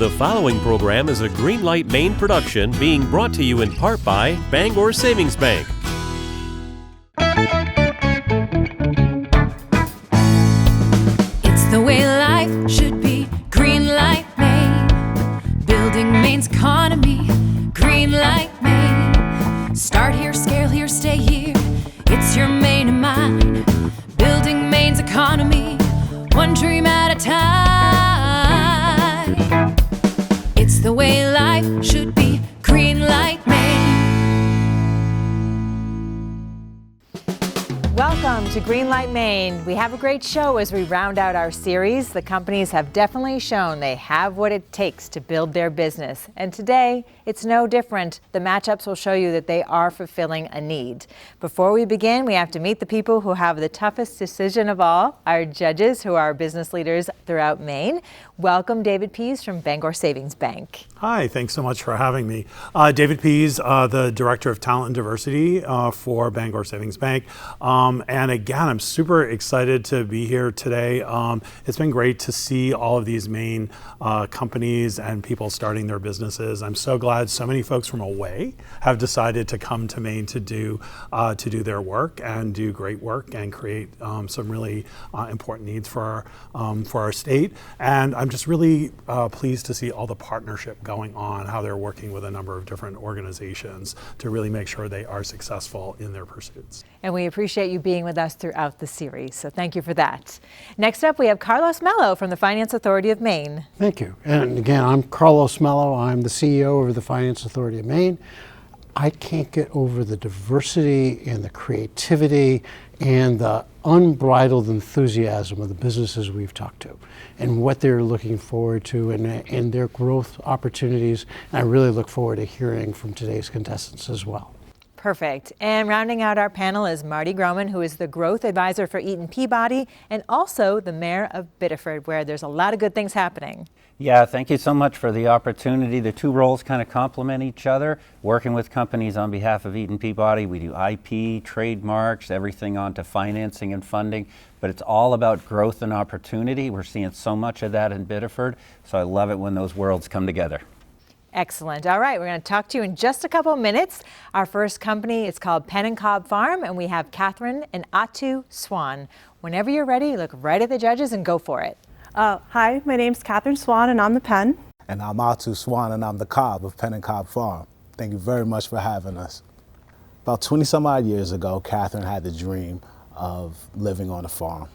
The following program is a Greenlight Maine production being brought to you in part by Bangor Savings Bank. It's the way life should be. Greenlight Maine, building Maine's economy. Greenlight Maine, start here, scale here, stay here. It's your Maine and mine, building Maine's economy, one dream at a time. It's the way life should be. Greenlight Maine. Welcome to Greenlight Maine. We have a great show as we round out our series. The companies have definitely shown they have what it takes to build their business. And today, it's no different. The matchups will show you that they are fulfilling a need. Before we begin, we have to meet the people who have the toughest decision of all, our judges who are business leaders throughout Maine. Welcome, David Pease from Bangor Savings Bank. Hi, thanks so much for having me. David Pease, the Director of Talent and Diversity for Bangor Savings Bank. And again, I'm super excited to be here today. It's been great to see all of these Maine companies and people starting their businesses. I'm so glad so many folks from away have decided to come to Maine to do their work and do great work and create some really important needs for our state. And I'm just really pleased to see all the partnership going on, how they're working with a number of different organizations to really make sure they are successful in their pursuits. And we appreciate you being with us throughout the series, so thank you for that. Next up, we have Carlos Mello from the Finance Authority of Maine. Thank you. And again, I'm Carlos Mello. I'm the CEO of the Finance Authority of Maine. I can't get over the diversity and the creativity and the unbridled enthusiasm of the businesses we've talked to and what they're looking forward to and their growth opportunities. And I really look forward to hearing from today's contestants as well. Perfect. And rounding out our panel is Marty Groman, who is the Growth Advisor for Eaton Peabody and also the Mayor of Biddeford, where there's a lot of good things happening. Yeah, thank you so much for the opportunity. The two roles kind of complement each other. Working with companies on behalf of Eaton Peabody, we do IP, trademarks, everything onto financing and funding, but it's all about growth and opportunity. We're seeing so much of that in Biddeford, so I love it when those worlds come together. Excellent. All right, we're going to talk to you in just a couple of minutes. Our first company is called Pen and Cobb Farm, and we have Catherine and Atu Swan. Whenever you're ready, look right at the judges and go for it. Hi, my name's Catherine Swan, and I'm the Pen. And I'm Atu Swan, and I'm the Cobb of Pen and Cobb Farm. Thank you very much for having us. About 20 some odd years ago, Catherine had the dream of living on a farm.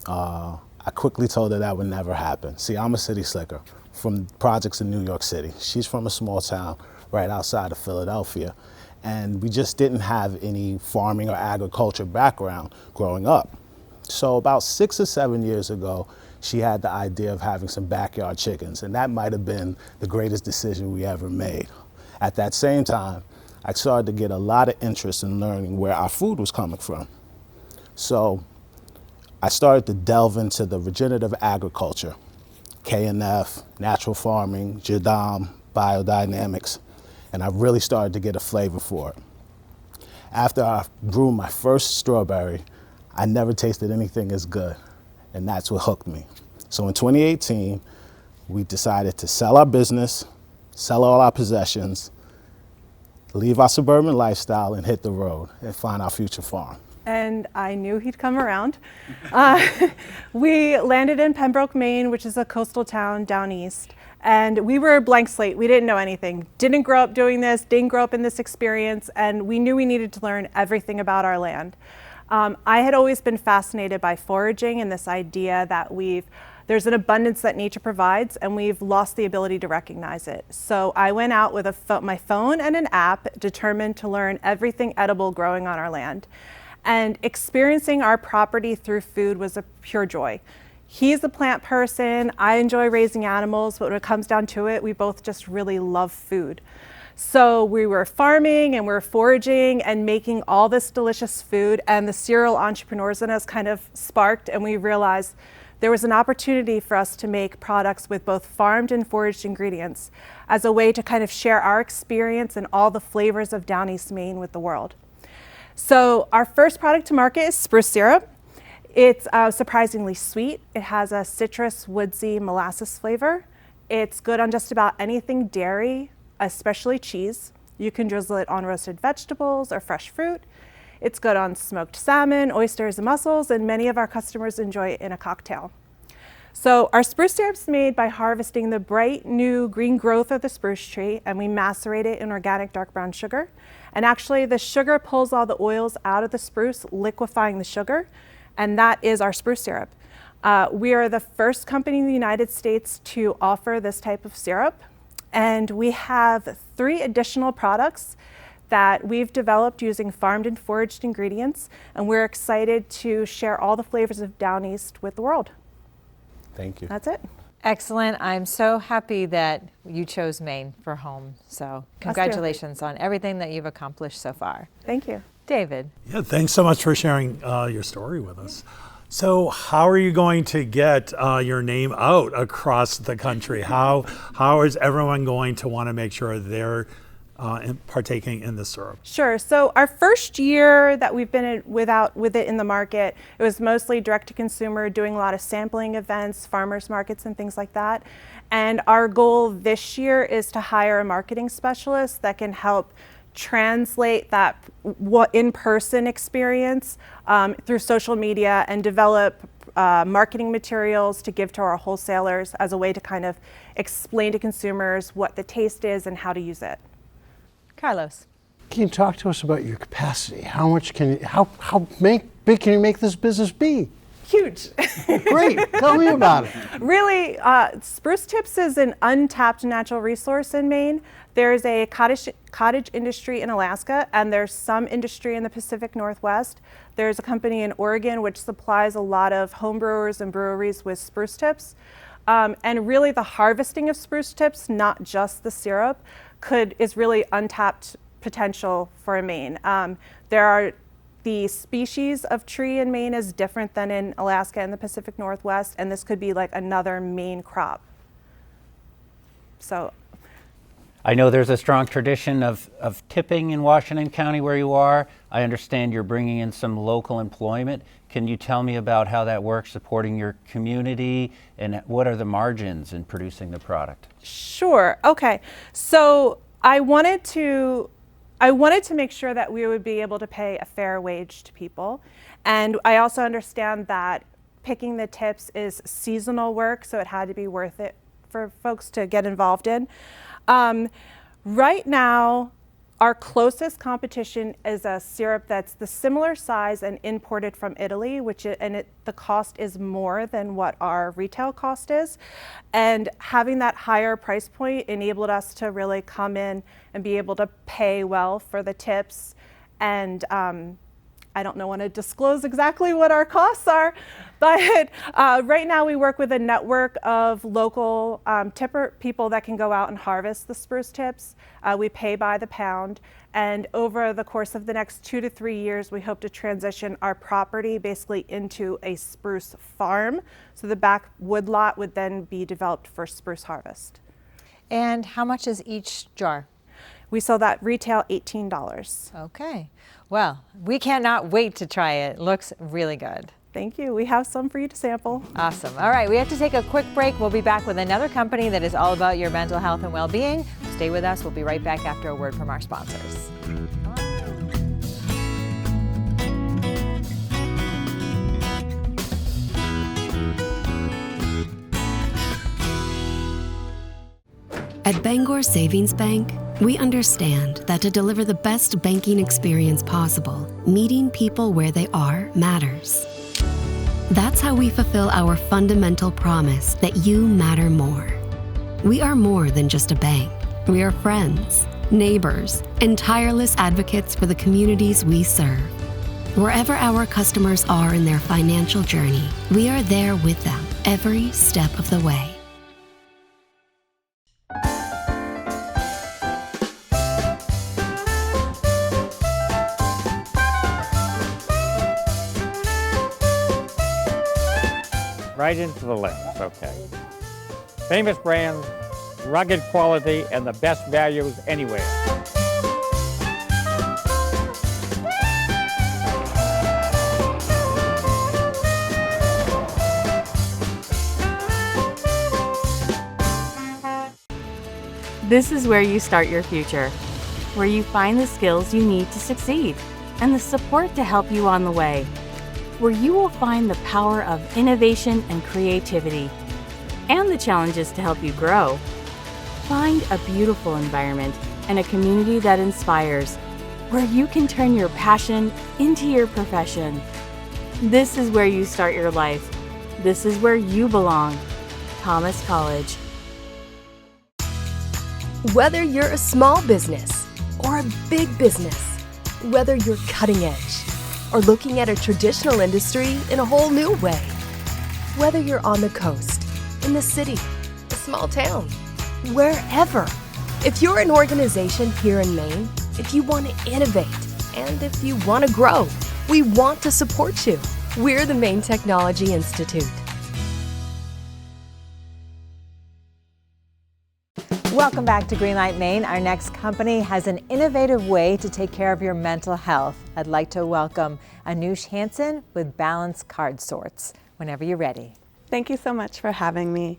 I quickly told her that would never happen. See, I'm a city slicker from projects in New York City. She's from a small town right outside of Philadelphia. And we just didn't have any farming or agriculture background growing up. So about 6 or 7 years ago, she had the idea of having some backyard chickens, and that might have been the greatest decision we ever made. At that same time, I started to get a lot of interest in learning where our food was coming from. So I started to delve into the regenerative agriculture, KNF, natural farming, Jadam, biodynamics, and I really started to get a flavor for it. After I grew my first strawberry, I never tasted anything as good, and that's what hooked me. So in 2018, we decided to sell our business, sell all our possessions, leave our suburban lifestyle and hit the road and find our future farm. And I knew he'd come around. We landed in Pembroke, Maine, which is a coastal town down east. And we were a blank slate. We didn't know anything. Didn't grow up doing this, didn't grow up in this experience, and we knew we needed to learn everything about our land. I had always been fascinated by foraging and this idea that there's an abundance that nature provides and we've lost the ability to recognize it. So I went out with my phone and an app determined to learn everything edible growing on our land. And experiencing our property through food was a pure joy. He's a plant person, I enjoy raising animals, but when it comes down to it, we both just really love food. So we were farming and we were foraging and making all this delicious food, and the serial entrepreneurs in us kind of sparked, and we realized there was an opportunity for us to make products with both farmed and foraged ingredients as a way to kind of share our experience and all the flavors of Down East Maine with the world. So our first product to market is spruce syrup. It's surprisingly sweet. It has a citrus, woodsy molasses flavor. It's good on just about anything dairy, especially cheese. You can drizzle it on roasted vegetables or fresh fruit. It's good on smoked salmon, oysters, and mussels, and many of our customers enjoy it in a cocktail. So our spruce syrup's made by harvesting the bright new green growth of the spruce tree, and we macerate it in organic dark brown sugar. And actually the sugar pulls all the oils out of the spruce, liquefying the sugar, and that is our spruce syrup. We are the first company in the United States to offer this type of syrup, and we have 3 additional products that we've developed using farmed and foraged ingredients, and we're excited to share all the flavors of Down East with the world. Thank you. That's it. Excellent. I'm so happy that you chose Maine for home. So congratulations on everything that you've accomplished so far. Thank you. David. Yeah, thanks so much for sharing your story with us. So how are you going to get your name out across the country? How is everyone going to want to make sure they're partaking in the syrup? Sure. So our first year that we've been with it in the market, it was mostly direct to consumer, doing a lot of sampling events, farmers markets, and things like that. And our goal this year is to hire a marketing specialist that can help translate that in-person experience through social media and develop marketing materials to give to our wholesalers as a way to kind of explain to consumers what the taste is and how to use it. Carlos. Can you talk to us about your capacity? How much can you, how big can you make this business be? Huge. Great, tell me about it. Really, spruce tips is an untapped natural resource in Maine. There's a cottage industry in Alaska, and there's some industry in the Pacific Northwest. There's a company in Oregon which supplies a lot of home brewers and breweries with spruce tips. And really the harvesting of spruce tips, not just the syrup, is really untapped potential for Maine. The species of tree in Maine is different than in Alaska and the Pacific Northwest, and this could be like another Maine crop. So I know there's a strong tradition of tipping in Washington County where you are. I understand you're bringing in some local employment. Can you tell me about how that works, supporting your community, and what are the margins in producing the product? Sure. Okay. So I wanted to make sure that we would be able to pay a fair wage to people. And I also understand that picking the tips is seasonal work, so it had to be worth it for folks to get involved in. Right now, our closest competition is a syrup that's the similar size and imported from Italy, the cost is more than what our retail cost is. And having that higher price point enabled us to really come in and be able to pay well for the tips. And I don't want to disclose exactly what our costs are, but right now we work with a network of local tipper people that can go out and harvest the spruce tips. We pay by the pound, and over the course of the next 2 to 3 years, we hope to transition our property basically into a spruce farm. So the back wood lot would then be developed for spruce harvest. And how much is each jar? We sell that retail $18. Okay. Well, we cannot wait to try it. Looks really good. Thank you. We have some for you to sample. Awesome. All right, we have to take a quick break. We'll be back with another company that is all about your mental health and well-being. Stay with us. We'll be right back after a word from our sponsors. At Bangor Savings Bank, we understand that to deliver the best banking experience possible, meeting people where they are matters. That's how we fulfill our fundamental promise that you matter more. We are more than just a bank. We are friends, neighbors, and tireless advocates for the communities we serve. Wherever our customers are in their financial journey, we are there with them every step of the way. Right into the lens, okay. Famous brands, rugged quality, and the best values anywhere. This is where you start your future, where you find the skills you need to succeed and the support to help you on the way, where you will find the power of innovation and creativity and the challenges to help you grow. Find a beautiful environment and a community that inspires, where you can turn your passion into your profession. This is where you start your life. This is where you belong. Thomas College. Whether you're a small business or a big business, whether you're cutting edge or looking at a traditional industry in a whole new way, whether you're on the coast, in the city, a small town, wherever. If you're an organization here in Maine, if you want to innovate, and if you want to grow, we want to support you. We're the Maine Technology Institute. Welcome back to Greenlight Maine. Our next company has an innovative way to take care of your mental health. I'd like to welcome Anush Hansen with Balance Card Sorts. Whenever you're ready. Thank you so much for having me.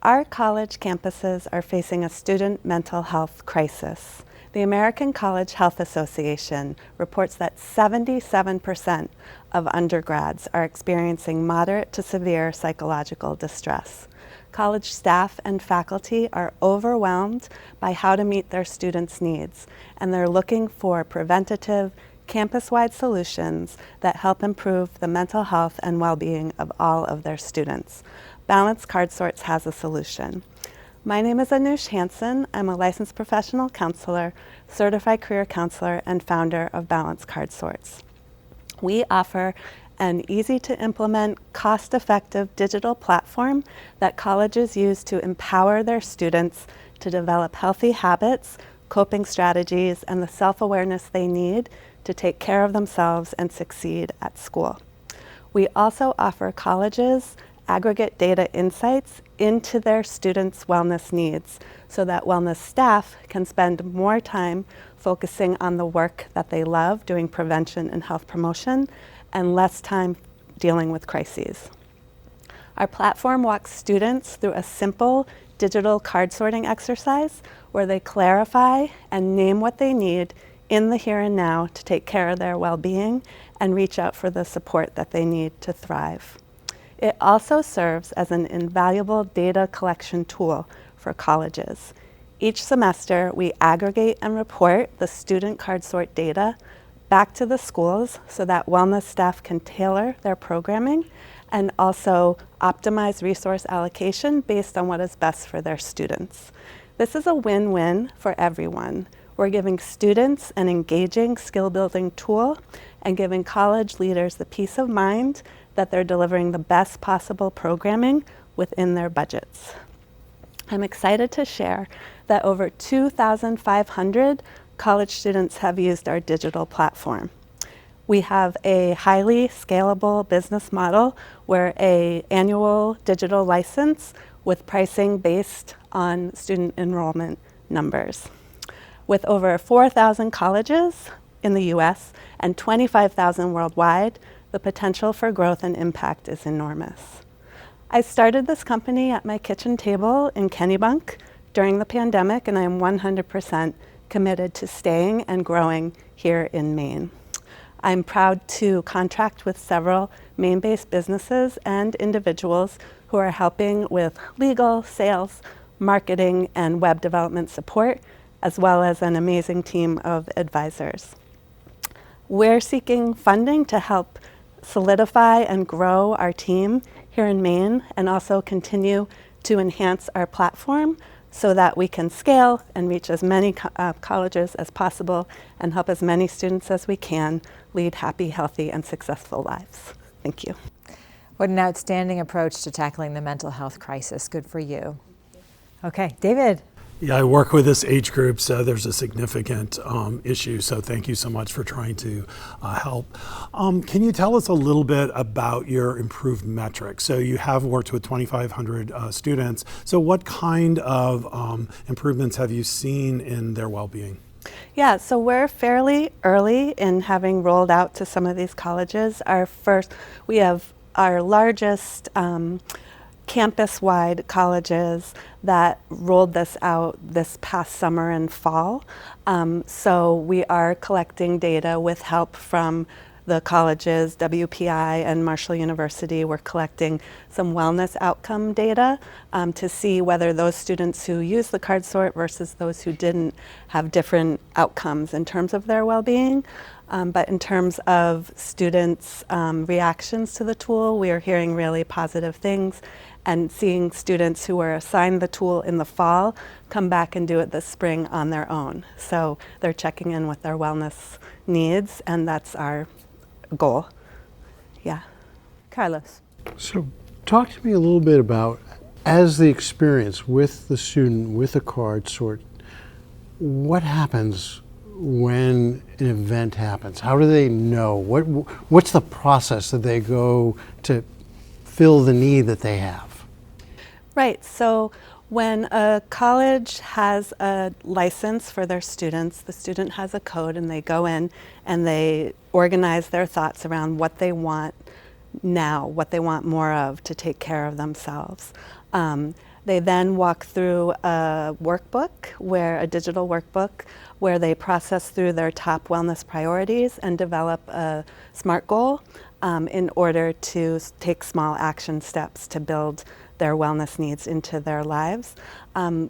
Our college campuses are facing a student mental health crisis. The American College Health Association reports that 77% of undergrads are experiencing moderate to severe psychological distress. College staff and faculty are overwhelmed by how to meet their students' needs, and they're looking for preventative, campus-wide solutions that help improve the mental health and well-being of all of their students. Balance Card Sorts has a solution. My name is Anush Hansen. I'm a licensed professional counselor, certified career counselor, and founder of Balance Card Sorts. We offer an easy-to-implement, cost-effective digital platform that colleges use to empower their students to develop healthy habits, coping strategies, and the self-awareness they need to take care of themselves and succeed at school. We also offer colleges aggregate data insights into their students' wellness needs so that wellness staff can spend more time focusing on the work that they love, doing prevention and health promotion, and less time dealing with crises. Our platform walks students through a simple digital card sorting exercise where they clarify and name what they need in the here and now to take care of their well-being and reach out for the support that they need to thrive. It also serves as an invaluable data collection tool for colleges. Each semester, we aggregate and report the student card sort data back to the schools so that wellness staff can tailor their programming and also optimize resource allocation based on what is best for their students. This is a win-win for everyone. We're giving students an engaging skill-building tool and giving college leaders the peace of mind that they're delivering the best possible programming within their budgets. I'm excited to share that over 2,500 college students have used our digital platform. We have a highly scalable business model where an annual digital license with pricing based on student enrollment numbers. With over 4,000 colleges in the US and 25,000 worldwide, the potential for growth and impact is enormous. I started this company at my kitchen table in Kennebunk during the pandemic, and I am 100% committed to staying and growing here in Maine. I'm proud to contract with several Maine-based businesses and individuals who are helping with legal, sales, marketing, and web development support, as well as an amazing team of advisors. We're seeking funding to help solidify and grow our team here in Maine and also continue to enhance our platform so that we can scale and reach as many colleges as possible and help as many students as we can lead happy, healthy, and successful lives. Thank you. What an outstanding approach to tackling the mental health crisis. Good for you. Okay, David. Yeah, I work with this age group, so there's a significant issue. So thank you so much for trying to help. Can you tell us a little bit about your improved metrics? So you have worked with 2,500 students. So what kind of improvements have you seen in their well-being? Yeah, so we're fairly early in having rolled out to some of these colleges. We have our largest campus-wide colleges that rolled this out this past summer and fall. So we are collecting data with help from the colleges, WPI and Marshall University. We're collecting some wellness outcome data to see whether those students who use the card sort versus those who didn't have different outcomes in terms of their well-being. But in terms of students' reactions to the tool, we are hearing really positive things and seeing students who were assigned the tool in the fall come back and do it this spring on their own. So they're checking in with their wellness needs, and that's our goal. Yeah. Carlos. So talk to me a little bit about, as the experience with the student with a card sort, what happens when an event happens? How do they know? What's the process that they go to fill the need that they have? Right. So when a college has a license for their students, the student has a code and they go in and they organize their thoughts around what they want now, what they want more of to take care of themselves. They then walk through a workbook, a digital workbook, where they process through their top wellness priorities and develop a SMART goal in order to take small action steps to build their wellness needs into their lives.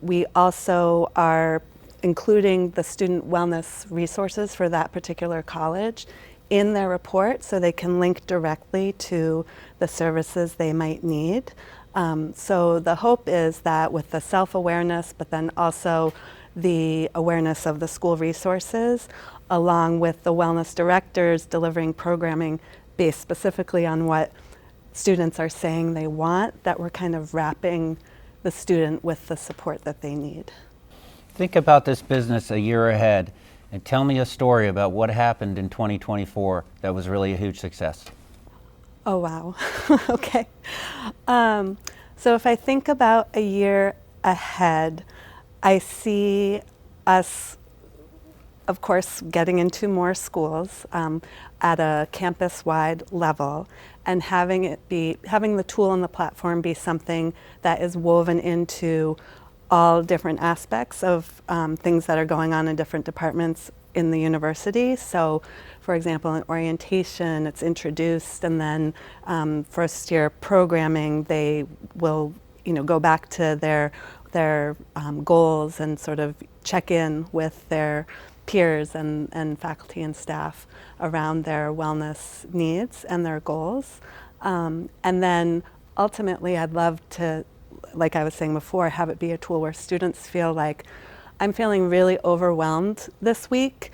We also are including the student wellness resources for that particular college in their report so they can link directly to the services they might need. So the hope is that with the self-awareness, but then also the awareness of the school resources, along with the wellness directors delivering programming based specifically on what students are saying they want, that we're kind of wrapping the student with the support that they need. Think about this business a year ahead and tell me a story about what happened in 2024 that was really a huge success. Oh, wow. Okay. So if I think about a year ahead, I see us, of course, getting into more schools at a campus-wide level, and having the tool and the platform be something that is woven into all different aspects of things that are going on in different departments in the university. So, for example, in orientation, it's introduced, and then first year programming, they will, go back to their goals and sort of check in with their peers and faculty and staff around their wellness needs and their goals. And then ultimately, I'd love to, like I was saying before, have it be a tool where students feel like, I'm feeling really overwhelmed this week.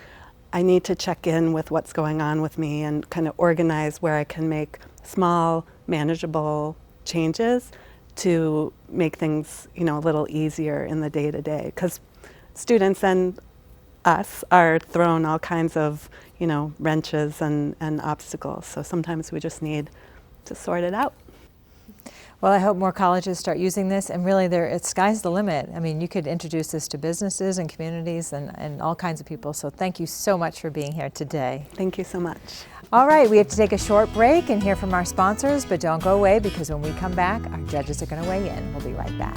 I need to check in with what's going on with me and kind of organize where I can make small, manageable changes to make things, a little easier in the day-to-day. Because students and us are thrown all kinds of, wrenches and obstacles. So sometimes we just need to sort it out. Well, I hope more colleges start using this, and really sky's the limit. I mean, you could introduce this to businesses and communities and all kinds of people. So thank you so much for being here today. Thank you so much. All right, we have to take a short break and hear from our sponsors, but don't go away, because when we come back, our judges are going to weigh in. We'll be right back.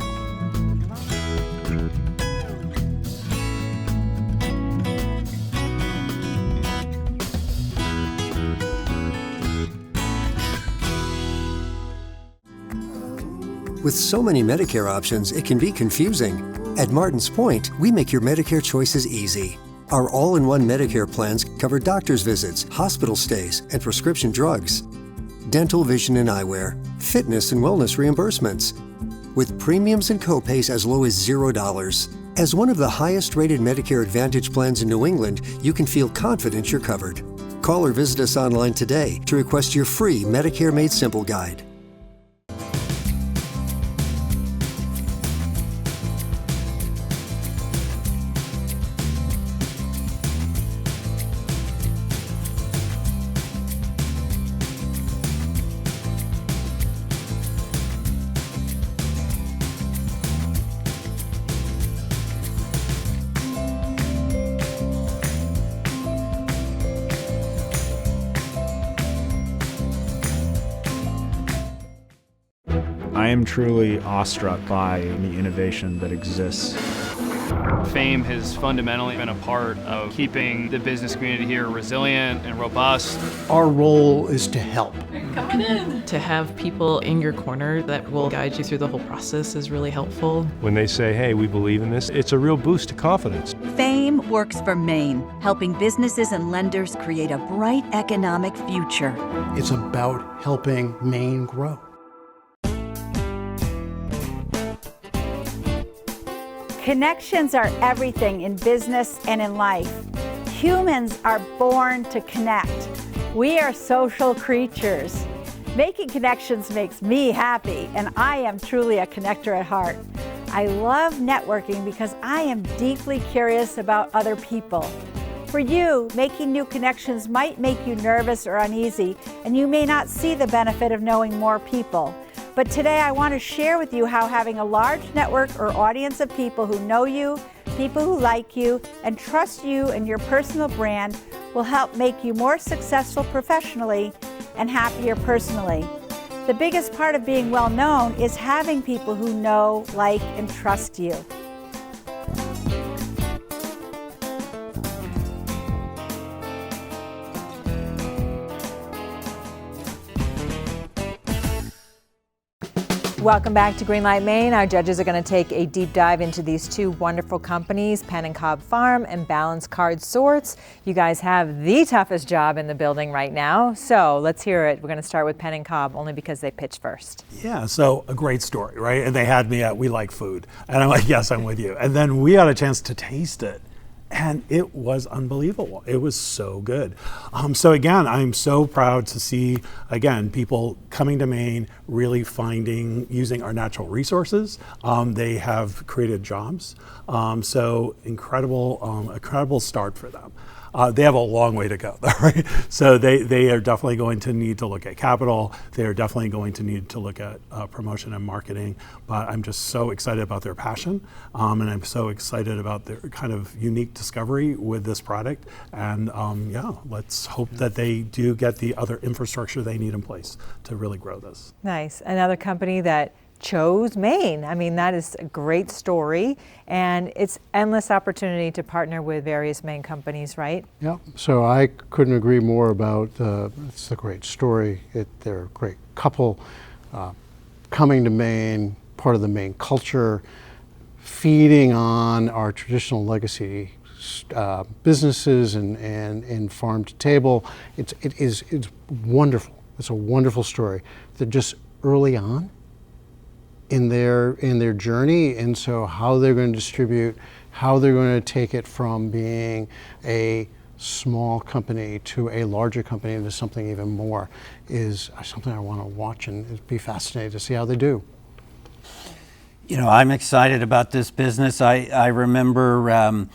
With so many Medicare options, it can be confusing. At Martin's Point, we make your Medicare choices easy. Our all-in-one Medicare plans cover doctor's visits, hospital stays, and prescription drugs, dental, vision, and eyewear, fitness and wellness reimbursements, with premiums and copays as low as $0. As one of the highest-rated Medicare Advantage plans in New England, you can feel confident you're covered. Call or visit us online today to request your free Medicare Made Simple guide. am truly awestruck by the innovation that exists. Fame has fundamentally been a part of keeping the business community here resilient and robust. Our role is to help. To have people in your corner that will guide you through the whole process is really helpful. When they say, hey, we believe in this, it's a real boost to confidence. Fame works for Maine, helping businesses and lenders create a bright economic future. It's about helping Maine grow. Connections are everything in business and in life. Humans are born to connect. We are social creatures. Making connections makes me happy, and I am truly a connector at heart. I love networking because I am deeply curious about other people. For you, making new connections might make you nervous or uneasy, and you may not see the benefit of knowing more people. But today I want to share with you how having a large network or audience of people who know you, people who like you, and trust you and your personal brand will help make you more successful professionally and happier personally. The biggest part of being well known is having people who know, like, and trust you. Welcome back to Greenlight Maine. Our judges are going to take a deep dive into these two wonderful companies, Pen and Cobb Farm and Balance Card Sorts. You guys have the toughest job in the building right now, so let's hear it. We're going to start with Pen and Cobb only because they pitched first. Yeah, so a great story, right? And they had me at We Like Food. And I'm like, yes, I'm with you. And then we had a chance to taste it. And it was unbelievable. It was so good. So again, I'm so proud to see, again, people coming to Maine, really using our natural resources. They have created jobs. So incredible start for them. They have a long way to go, right? So they are definitely going to need to look at capital. They are definitely going to need to look at promotion and marketing. But I'm just so excited about their passion, and I'm so excited about their kind of unique discovery with this product. And yeah, let's hope that they do get the other infrastructure they need in place to really grow this. Nice. Another company that chose Maine. I mean, that is a great story, and it's endless opportunity to partner with various Maine companies, right? Yeah, so I couldn't agree more about, it's a great story. They're a great couple, coming to Maine, part of the Maine culture, feeding on our traditional legacy businesses and farm to table. It's wonderful. It's a wonderful story. They're just early on in their journey, and so how they're going to distribute, how they're going to take it from being a small company to a larger company into something even more is something I want to watch and be fascinated to see how they do. You know, I'm excited about this business. I remember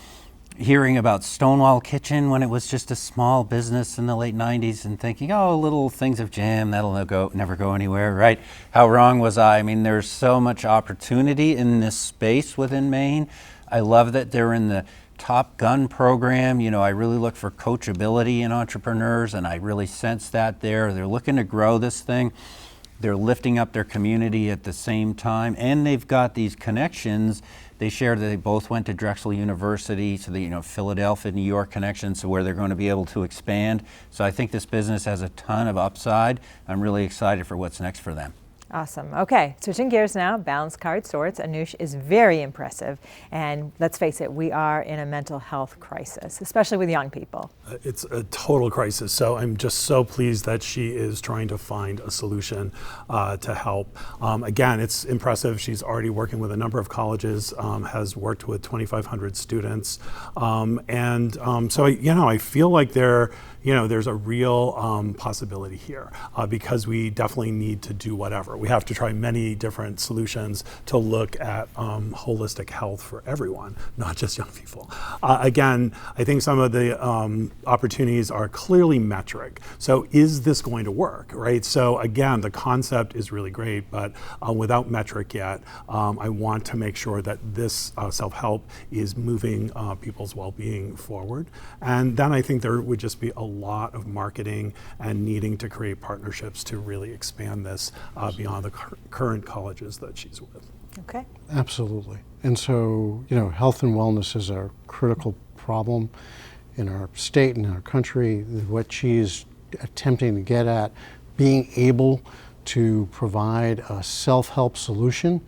hearing about Stonewall Kitchen when it was just a small business in the late 90s and thinking, oh, little things of jam, that'll never go anywhere, right? How wrong was I? I mean, there's so much opportunity in this space within Maine. I love that they're in the Top Gun program. You know, I really look for coachability in entrepreneurs, and I really sense that there. They're looking to grow this thing. They're lifting up their community at the same time, and they've got these connections. They shared that they both went to Drexel University, so the Philadelphia, New York connection, so where they're going to be able to expand. So I think this business has a ton of upside. I'm really excited for what's next for them. Awesome. Okay, switching gears now, Balance Card Sorts. Anush is very impressive, and let's face it, we are in a mental health crisis, especially with young people. It's a total crisis, so I'm just so pleased that she is trying to find a solution to help. Again, it's impressive. She's already working with a number of colleges, has worked with 2,500 students, so I feel like there's a real possibility here because we definitely need to do whatever. We have to try many different solutions to look at holistic health for everyone, not just young people. Again, I think some of the opportunities are clearly metric. So is this going to work, right? So again, the concept is really great, but without metric yet, I want to make sure that this self-help is moving people's well-being forward. And then I think there would just be a lot of marketing and needing to create partnerships to really expand this beyond the current colleges that she's with. Okay. Absolutely. And so, health and wellness is a critical problem in our state and our country. What she's attempting to get at, being able to provide a self-help solution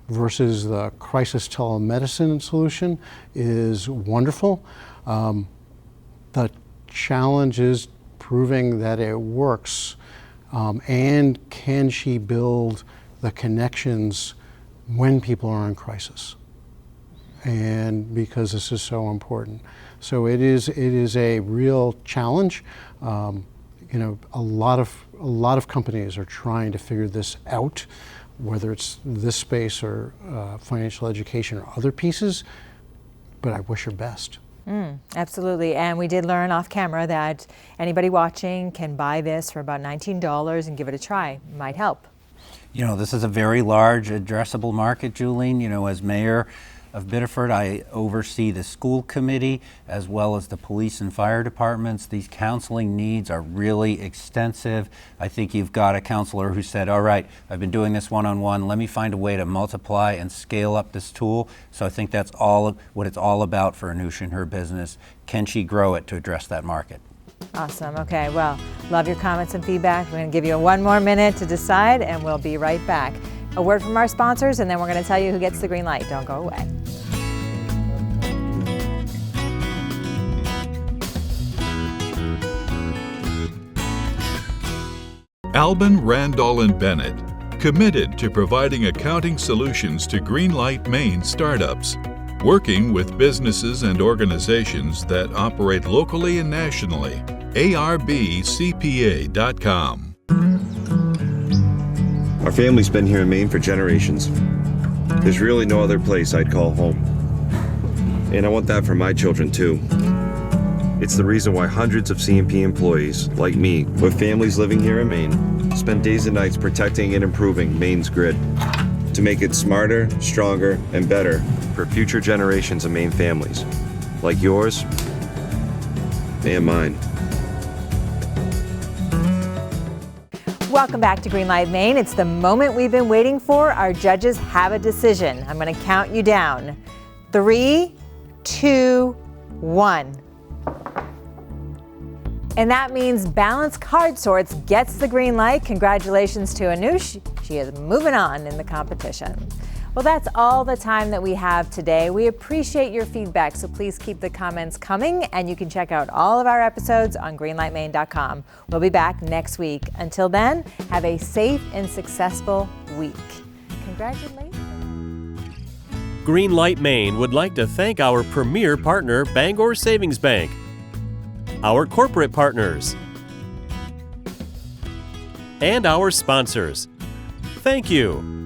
versus the crisis telemedicine solution is wonderful. The challenge is proving that it works, and can she build the connections when people are in crisis, and because this is so important. So it is a real challenge. A lot of companies are trying to figure this out, whether it's this space or financial education or other pieces, but I wish her best. Absolutely. And we did learn off camera that anybody watching can buy this for about $19 and give it a try. It might help. This is a very large addressable market, Julene. As mayor of Biddeford, I oversee the school committee as well as the police and fire departments. These counseling needs are really extensive. I think you've got a counselor who said, all right, I've been doing this one-on-one. Let me find a way to multiply and scale up this tool. So I think that's all what it's all about for Anusha and her business. Can she grow it to address that market? Awesome. Okay, well, love your comments and feedback. We're going to give you one more minute to decide, and we'll be right back. A word from our sponsors, and then we're going to tell you who gets the green light. Don't go away. Albin, Randall & Bennett, committed to providing accounting solutions to Greenlight Maine startups, working with businesses and organizations that operate locally and nationally. ARBCPA.com. Our family's been here in Maine for generations. There's really no other place I'd call home. And I want that for my children too. It's the reason why hundreds of CMP employees, like me, with families living here in Maine, spend days and nights protecting and improving Maine's grid to make it smarter, stronger, and better for future generations of Maine families, like yours and mine. Welcome back to Greenlight Maine. It's the moment we've been waiting for. Our judges have a decision. I'm going to count you down. 3, 2, 1. And that means Balance Card Sorts gets the green light. Congratulations to Anush. She is moving on in the competition. Well, that's all the time that we have today. We appreciate your feedback, so please keep the comments coming, and you can check out all of our episodes on greenlightmaine.com. We'll be back next week. Until then, have a safe and successful week. Congratulations. Greenlight Maine would like to thank our premier partner, Bangor Savings Bank, our corporate partners, and our sponsors. Thank you.